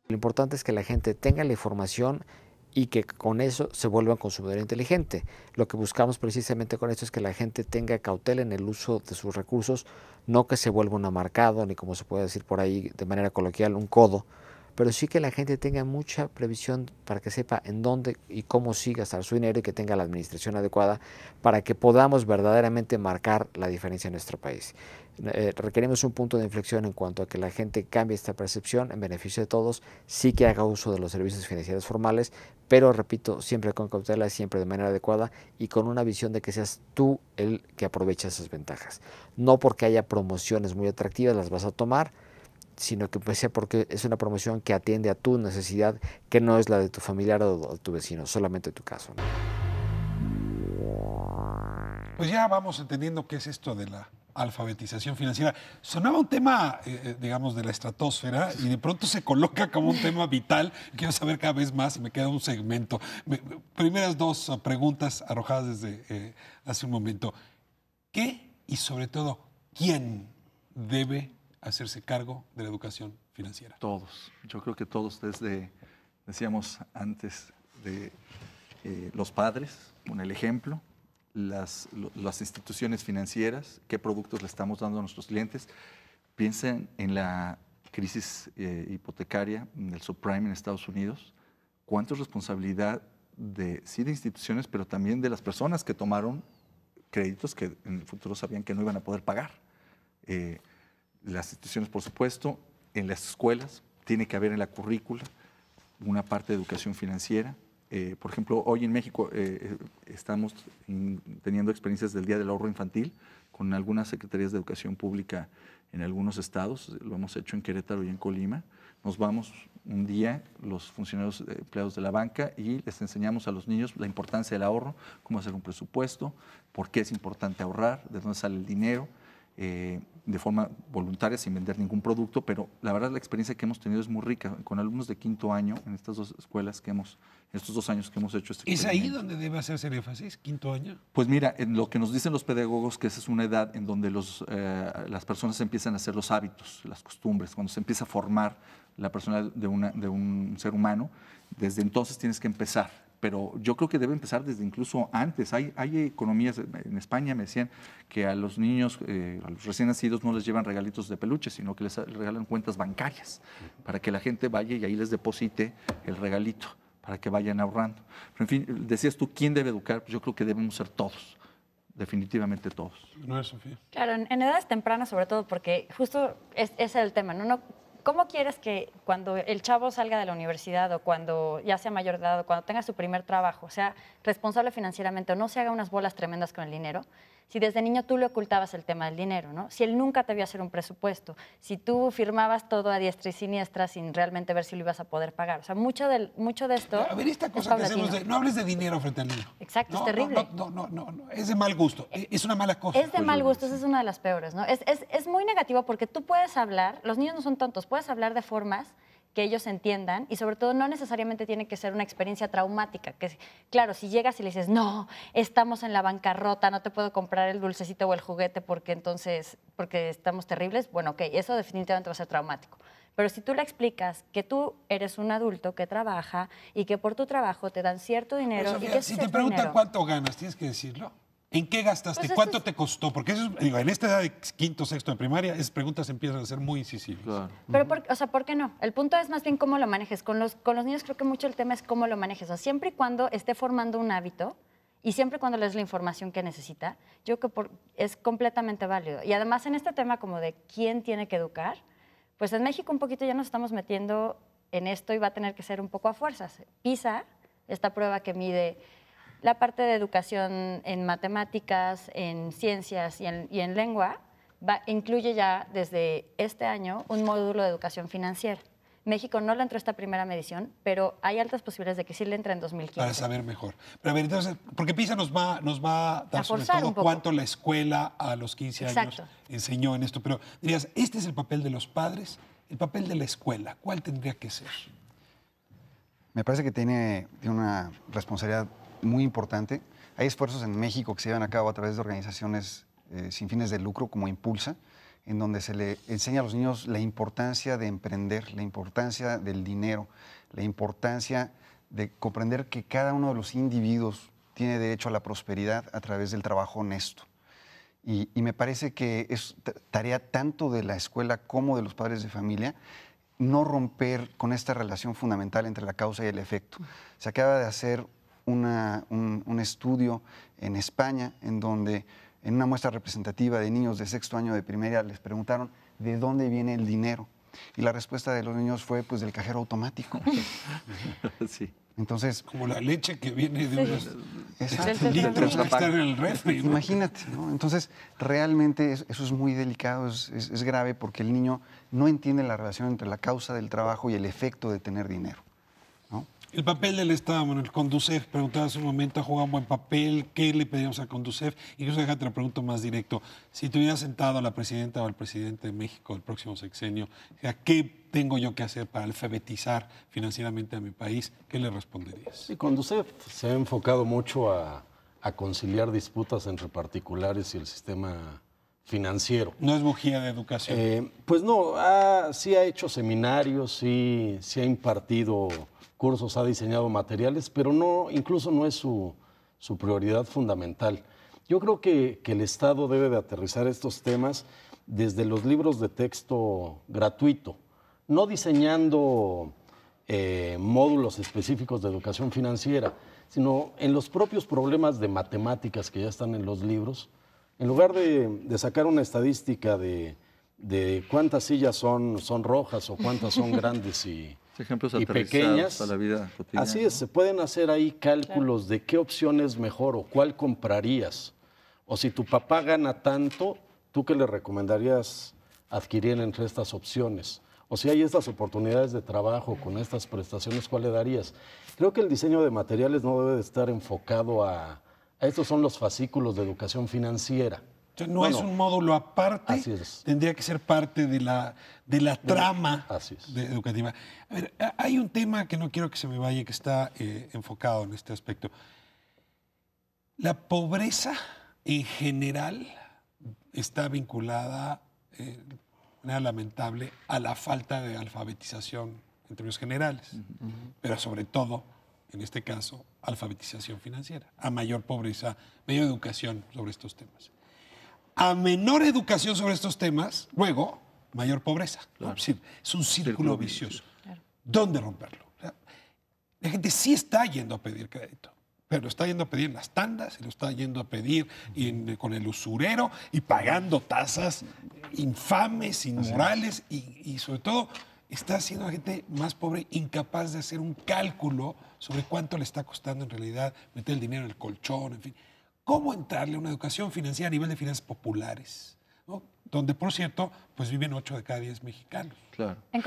Lo importante es que la gente tenga la información y que con eso se vuelva un consumidor inteligente. Lo que buscamos precisamente con esto es que la gente tenga cautela en el uso de sus recursos, no que se vuelva un amarcado, ni como se puede decir por ahí de manera coloquial, un codo, pero sí que la gente tenga mucha previsión para que sepa en dónde y cómo sí gastar su dinero y que tenga la administración adecuada para que podamos verdaderamente marcar la diferencia en nuestro país. Requerimos un punto de inflexión en cuanto a que la gente cambie esta percepción en beneficio de todos, sí que haga uso de los servicios financieros formales, pero repito, siempre con cautela, siempre de manera adecuada y con una visión de que seas tú el que aprovecha esas ventajas. No porque haya promociones muy atractivas las vas a tomar, sino que pues sea porque es una promoción que atiende a tu necesidad, que no es la de tu familiar o de tu vecino, solamente tu caso, ¿no? Pues ya vamos entendiendo qué es esto de la alfabetización financiera. Sonaba un tema, digamos, de la estratosfera y de pronto se coloca como un tema vital. Quiero saber cada vez más y me queda un segmento. Primeras dos preguntas arrojadas desde hace un momento. ¿Qué y sobre todo quién debe hacerse cargo de la educación financiera? Todos. Yo creo que todos, decíamos antes, de los padres, con el ejemplo, las instituciones financieras, qué productos le estamos dando a nuestros clientes. Piensen en la crisis hipotecaria del subprime en Estados Unidos. ¿Cuánto es responsabilidad de instituciones, pero también de las personas que tomaron créditos que en el futuro sabían que no iban a poder pagar? Las instituciones, por supuesto, en las escuelas, tiene que haber en la currícula una parte de educación financiera. Por ejemplo, hoy en México estamos teniendo experiencias del Día del Ahorro Infantil con algunas secretarías de educación pública en algunos estados. Lo hemos hecho en Querétaro y en Colima. Nos vamos un día, los funcionarios empleados de la banca, y les enseñamos a los niños la importancia del ahorro, cómo hacer un presupuesto, por qué es importante ahorrar, de dónde sale el dinero, de forma voluntaria, sin vender ningún producto, pero la verdad la experiencia que hemos tenido es muy rica, con alumnos de quinto año en estas dos escuelas que hemos, en estos 2 años que hemos hecho este ¿Es ahí donde debe hacerse el énfasis, quinto año? Pues mira, en lo que nos dicen los pedagogos, que esa es una edad en donde las personas empiezan a hacer los hábitos, las costumbres, cuando se empieza a formar la persona de un ser humano, desde entonces tienes que empezar. Pero yo creo que debe empezar desde incluso antes. Hay economías, en España me decían que a los niños, a los recién nacidos, no les llevan regalitos de peluche, sino que les regalan cuentas bancarias para que la gente vaya y ahí les deposite el regalito, para que vayan ahorrando. Pero en fin, decías tú, ¿quién debe educar? Pues yo creo que debemos ser todos, definitivamente todos. ¿No es, Sofía? Claro, en edades tempranas sobre todo, porque justo ese es el tema, ¿no? ¿Cómo quieres que cuando el chavo salga de la universidad o cuando ya sea mayor de edad o cuando tenga su primer trabajo, sea responsable financieramente o no se haga unas bolas tremendas con el dinero, si desde niño tú le ocultabas el tema del dinero, ¿no? Si él nunca te vio hacer un presupuesto, si tú firmabas todo a diestra y siniestra sin realmente ver si lo ibas a poder pagar? O sea, mucho de esto. A ver, esta cosa que hacemos de no hables de dinero frente al niño. Exacto, no, es terrible. No, es de mal gusto, es una mala cosa. Es de mal gusto, esa es una de las peores, ¿no? Es muy negativo porque tú puedes hablar, los niños no son tontos, puedes hablar de formas que ellos entiendan y sobre todo no necesariamente tiene que ser una experiencia traumática. Que, claro, si llegas y le dices, no, estamos en la bancarrota, no te puedo comprar el dulcecito o el juguete porque estamos terribles, bueno, ok, eso definitivamente va a ser traumático. Pero si tú le explicas que tú eres un adulto que trabaja y que por tu trabajo te dan cierto dinero... Sofía, y que si te preguntan cuánto ganas, tienes que decirlo. ¿En qué gastaste? Pues ¿cuánto te costó? Porque eso, digo, en esta edad de quinto, sexto de primaria, esas preguntas empiezan a ser muy incisivas. Claro. Pero, ¿por qué no? El punto es más bien cómo lo manejes. Con los niños creo que mucho el tema es cómo lo manejes. O sea, siempre y cuando esté formando un hábito y siempre y cuando les dé la información que necesita, yo creo que es completamente válido. Y además en este tema como de quién tiene que educar, pues en México un poquito ya nos estamos metiendo en esto y va a tener que ser un poco a fuerzas. PISA, esta prueba que mide la parte de educación en matemáticas, en ciencias y en lengua, incluye ya desde este año un módulo de educación financiera. México no le entró esta primera medición, pero hay altas posibilidades de que sí le entre en 2015. Para saber mejor. Pero a ver, entonces, porque PISA nos va a dar sobre todo cuánto la escuela a los 15 años enseñó en esto. Pero dirías, este es el papel de los padres, el papel de la escuela. ¿Cuál tendría que ser? Me parece que tiene una responsabilidad muy importante. Hay esfuerzos en México que se llevan a cabo a través de organizaciones sin fines de lucro como Impulsa, en donde se le enseña a los niños la importancia de emprender, la importancia del dinero, la importancia de comprender que cada uno de los individuos tiene derecho a la prosperidad a través del trabajo honesto. Y me parece que es tarea tanto de la escuela como de los padres de familia no romper con esta relación fundamental entre la causa y el efecto. Se acaba de hacer un estudio en España en donde en una muestra representativa de niños de 6º año de primaria les preguntaron ¿de dónde viene el dinero? Y la respuesta de los niños fue pues del cajero automático. Sí. Entonces, Como la leche que viene de unos exacto. litros que están en el refri, ¿no? Imagínate, ¿no? Entonces, realmente eso es muy delicado, es grave porque el niño no entiende la relación entre la causa del trabajo y el efecto de tener dinero, ¿no? El papel del Estado, Manuel, Conducef, preguntaba hace un momento, ha jugado un buen papel, ¿qué le pedimos a Conducef? Incluso déjate te lo pregunto más directo, si te hubiera sentado a la presidenta o al presidente de México el próximo sexenio, ¿qué tengo yo que hacer para alfabetizar financieramente a mi país? ¿Qué le responderías? Sí, Conducef se ha enfocado mucho a conciliar disputas entre particulares y el sistema financiero. No es bujía de educación. Pues no, sí ha hecho seminarios, sí ha impartido cursos, ha diseñado materiales, pero no, incluso no es su prioridad fundamental. Yo creo que el Estado debe de aterrizar estos temas desde los libros de texto gratuito, no diseñando módulos específicos de educación financiera, sino en los propios problemas de matemáticas que ya están en los libros. En lugar de sacar una estadística de cuántas sillas son rojas o cuántas son grandes y pequeñas, a la vida cotidiana. Así es, se pueden hacer ahí cálculos de qué opción es mejor o cuál comprarías. O si tu papá gana tanto, ¿tú qué le recomendarías adquirir entre estas opciones? O si hay estas oportunidades de trabajo con estas prestaciones, ¿cuál le darías? Creo que el diseño de materiales no debe de estar enfocado a estos son los fascículos de educación financiera. O sea, no es un módulo aparte, así es. Tendría que ser parte de la trama educativa. A ver, hay un tema que no quiero que se me vaya, que está enfocado en este aspecto. La pobreza en general está vinculada, de manera lamentable, a la falta de alfabetización en términos generales, pero sobre todo, en este caso, alfabetización financiera. A mayor pobreza, mayor educación sobre estos temas. A menor educación sobre estos temas, luego, mayor pobreza. Claro. Es un círculo vicioso. Claro. ¿Dónde romperlo? O sea, la gente sí está yendo a pedir crédito, pero lo está yendo a pedir en las tandas, y lo está yendo a pedir con el usurero y pagando tasas infames, inmorales y sobre todo está haciendo a la gente más pobre incapaz de hacer un cálculo sobre cuánto le está costando en realidad meter el dinero en el colchón, en fin. ¿Cómo entrarle a una educación financiera a nivel de finanzas populares? ¿No? Donde, por cierto, pues viven 8 de cada 10 mexicanos. Claro. En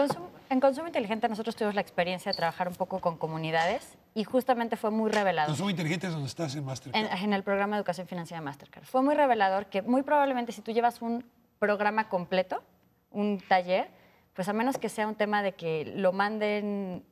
Consumo Inteligente nosotros tuvimos la experiencia de trabajar un poco con comunidades y justamente fue muy revelador. Consumo Inteligente es donde estás en Mastercard. En el programa de Educación Financiera de Mastercard. Fue muy revelador que muy probablemente si tú llevas un programa completo, un taller, pues a menos que sea un tema de que lo manden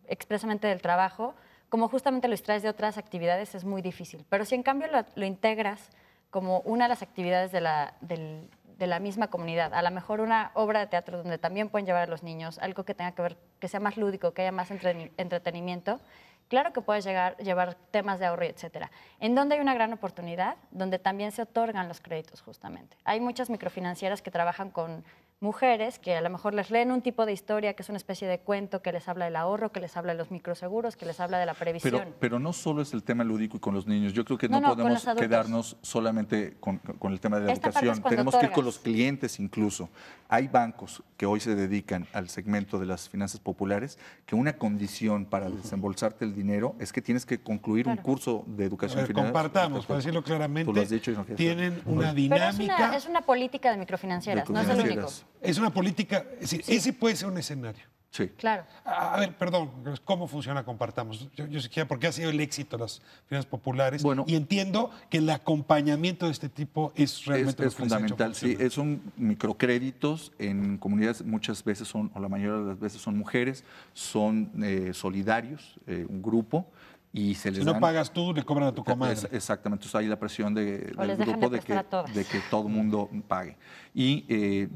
expresamente del trabajo, como justamente lo extraes de otras actividades, es muy difícil. Pero si en cambio lo integras como una de las actividades de la misma comunidad, a lo mejor una obra de teatro donde también pueden llevar a los niños, algo que tenga que ver, que sea más lúdico, que haya más entretenimiento, claro que puedes llevar temas de ahorro, etcétera. En donde hay una gran oportunidad, donde también se otorgan los créditos justamente. Hay muchas microfinancieras que trabajan con mujeres que a lo mejor les leen un tipo de historia que es una especie de cuento que les habla del ahorro, que les habla de los microseguros, que les habla de la previsión. Pero no solo es el tema lúdico y con los niños. Yo creo que no podemos quedarnos solamente con el tema de la educación. Tenemos que ir con los clientes incluso. Hay bancos que hoy se dedican al segmento de las finanzas populares que una condición para desembolsarte el dinero es que tienes que concluir un curso de educación financiera. Compartamos, para decirlo claramente, tú lo has dicho y no tienen una dinámica. Pero es una política de microfinancieras, no es el único. Es una política, es decir, ese puede ser un escenario. Sí. Claro. A ver, perdón, ¿cómo funciona Compartamos? Yo sé que porque ha sido el éxito de las finanzas populares y entiendo que el acompañamiento de este tipo es realmente es fundamental. Sí, son microcréditos en comunidades, muchas veces son, o la mayoría de las veces son mujeres, son solidarios, un grupo. Y se les si no pagas tú, le cobran a tu comadre. Exactamente, entonces hay la presión del grupo de que todo el mundo pague. Y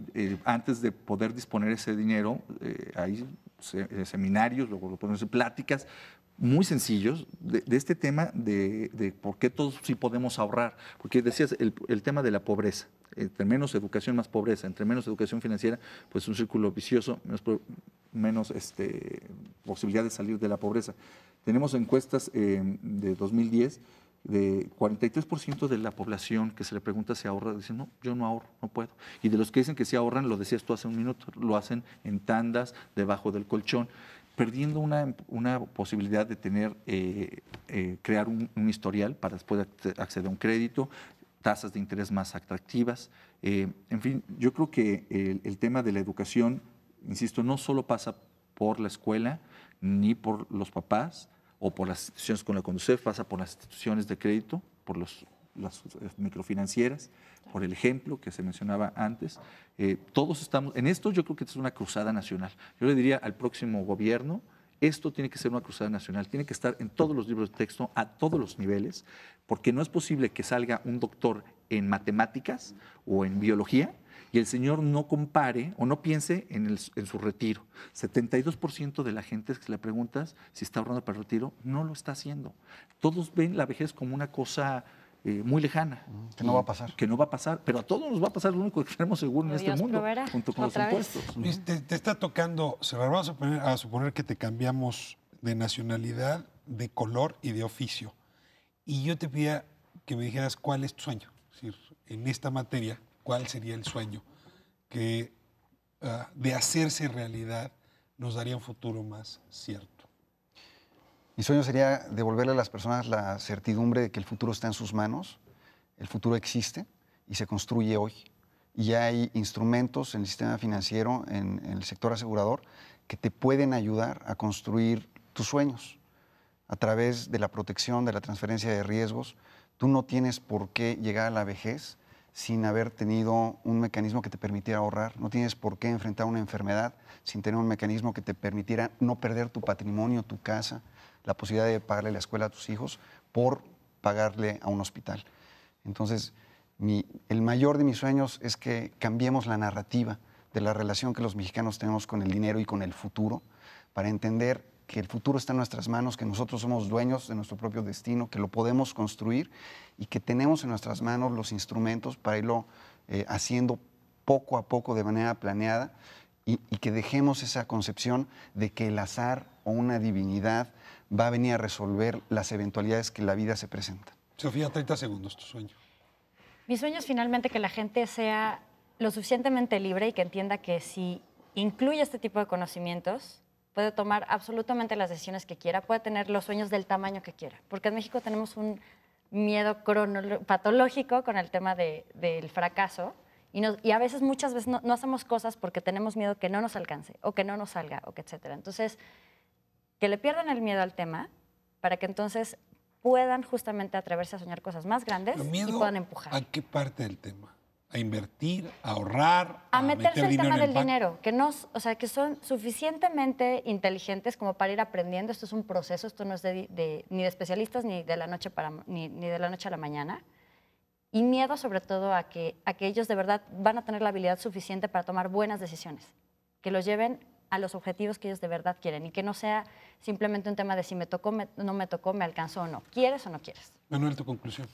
antes de poder disponer ese dinero, hay seminarios, luego lo podemos hacer pláticas muy sencillos de este tema de por qué todos sí podemos ahorrar. Porque decías el tema de la pobreza. Entre menos educación, más pobreza. Entre menos educación financiera, pues un círculo vicioso, menos posibilidad de salir de la pobreza. Tenemos encuestas de 2010 de 43% de la población que se le pregunta si ahorra, dicen, no, yo no ahorro, no puedo. Y de los que dicen que sí ahorran, lo decías tú hace un minuto, lo hacen en tandas, debajo del colchón, perdiendo una posibilidad de tener, crear un historial para después acceder a un crédito, tasas de interés más atractivas. En fin, yo creo que el tema de la educación, insisto, no solo pasa por la escuela, ni por los papás, o por las instituciones con la Conducef, pasa por las instituciones de crédito, por las microfinancieras, por el ejemplo que se mencionaba antes. Todos estamos, en esto yo creo que es una cruzada nacional. Yo le diría al próximo gobierno, esto tiene que ser una cruzada nacional, tiene que estar en todos los libros de texto, a todos los niveles, porque no es posible que salga un doctor en matemáticas o en biología y el señor no compare o no piense en su retiro. 72% de la gente que le preguntas si está ahorrando para el retiro no lo está haciendo. Todos ven la vejez como una cosa muy lejana. Que no va a pasar. Que no va a pasar, pero a todos nos va a pasar, lo único que tenemos seguro en este mundo, junto con los impuestos. Luis, te está tocando cerrar. Vamos a suponer que te cambiamos de nacionalidad, de color y de oficio. Y yo te pedía que me dijeras cuál es tu sueño. Es decir, en esta materia, ¿cuál sería el sueño que de hacerse realidad nos daría un futuro más cierto? Mi sueño sería devolverle a las personas la certidumbre de que el futuro está en sus manos, el futuro existe y se construye hoy. Y ya hay instrumentos en el sistema financiero, en el sector asegurador, que te pueden ayudar a construir tus sueños a través de la protección, de la transferencia de riesgos. Tú no tienes por qué llegar a la vejez sin haber tenido un mecanismo que te permitiera ahorrar. No tienes por qué enfrentar una enfermedad sin tener un mecanismo que te permitiera no perder tu patrimonio, tu casa, la posibilidad de pagarle la escuela a tus hijos por pagarle a un hospital. Entonces, el mayor de mis sueños es que cambiemos la narrativa de la relación que los mexicanos tenemos con el dinero y con el futuro, para entender que el futuro está en nuestras manos, que nosotros somos dueños de nuestro propio destino, que lo podemos construir y que tenemos en nuestras manos los instrumentos para irlo haciendo poco a poco de manera planeada y que dejemos esa concepción de que el azar o una divinidad va a venir a resolver las eventualidades que la vida se presenta. Sofía, 30 segundos, tu sueño. Mi sueño es finalmente que la gente sea lo suficientemente libre y que entienda que si incluye este tipo de conocimientos, puede tomar absolutamente las decisiones que quiera, puede tener los sueños del tamaño que quiera. Porque en México tenemos un miedo patológico con el tema del fracaso y a veces, muchas veces, no hacemos cosas porque tenemos miedo que no nos alcance o que no nos salga, o que etcétera. Entonces, que le pierdan el miedo al tema para que entonces puedan justamente atreverse a soñar cosas más grandes y puedan empujar. ¿A qué parte del tema? ¿A invertir, a ahorrar, a meterse el tema del banco? dinero, que son suficientemente inteligentes como para ir aprendiendo. Esto es un proceso, esto no es ni de especialistas ni de la noche ni de la noche a la mañana. Y miedo sobre todo a que ellos de verdad van a tener la habilidad suficiente para tomar buenas decisiones, que los lleven a los objetivos que ellos de verdad quieren y que no sea simplemente un tema de si me tocó, no me tocó, me alcanzó o no. ¿Quieres o no quieres? Manuel, tu conclusión.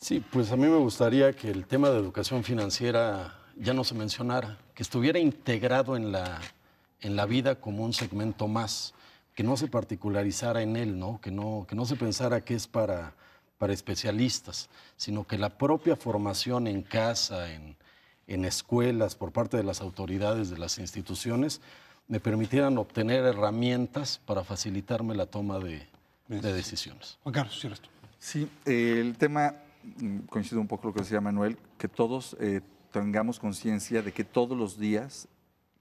Sí, pues a mí me gustaría que el tema de educación financiera ya no se mencionara, que estuviera integrado en la vida como un segmento más, que no se particularizara en él, ¿no? Que no se pensara que es para especialistas, sino que la propia formación en casa, en escuelas, por parte de las autoridades de las instituciones, me permitieran obtener herramientas para facilitarme la toma de decisiones. Juan Carlos, cierras tú. Sí, el tema, coincido un poco con lo que decía Manuel, que todos tengamos conciencia de que todos los días,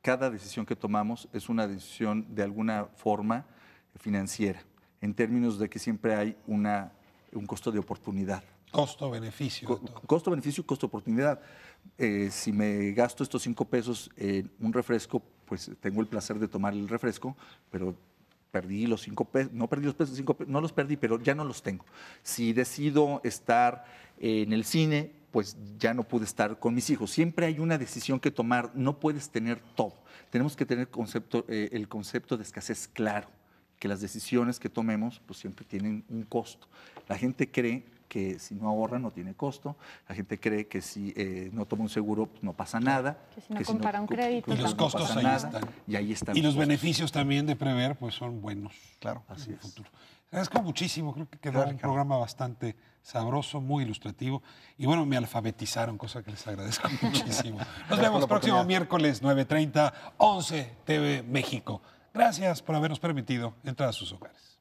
cada decisión que tomamos es una decisión de alguna forma financiera, en términos de que siempre hay un costo de oportunidad. Costo-beneficio. Costo-beneficio y costo-oportunidad. Si me gasto estos 5 pesos en un refresco, pues tengo el placer de tomar el refresco, pero perdí los 5 pesos, no perdí los pesos, 5 pesos, no los perdí, pero ya no los tengo. Si decido estar en el cine, pues ya no pude estar con mis hijos. Siempre hay una decisión que tomar, no puedes tener todo. Tenemos que tener el concepto de escasez claro, que las decisiones que tomemos pues siempre tienen un costo. La gente cree que si no ahorra no tiene costo, la gente cree que si no toma un seguro pues no pasa nada. Que si no compara un crédito. Y los costos ahí están. Y ahí están. Y los beneficios también de prever pues son buenos. Claro. Así es. Futuro. Agradezco muchísimo, creo que quedó un programa bastante sabroso, muy ilustrativo. Y bueno, me alfabetizaron, cosa que les agradezco muchísimo. Nos vemos próximo miércoles 9:30, 11 TV México. Gracias por habernos permitido entrar a sus hogares.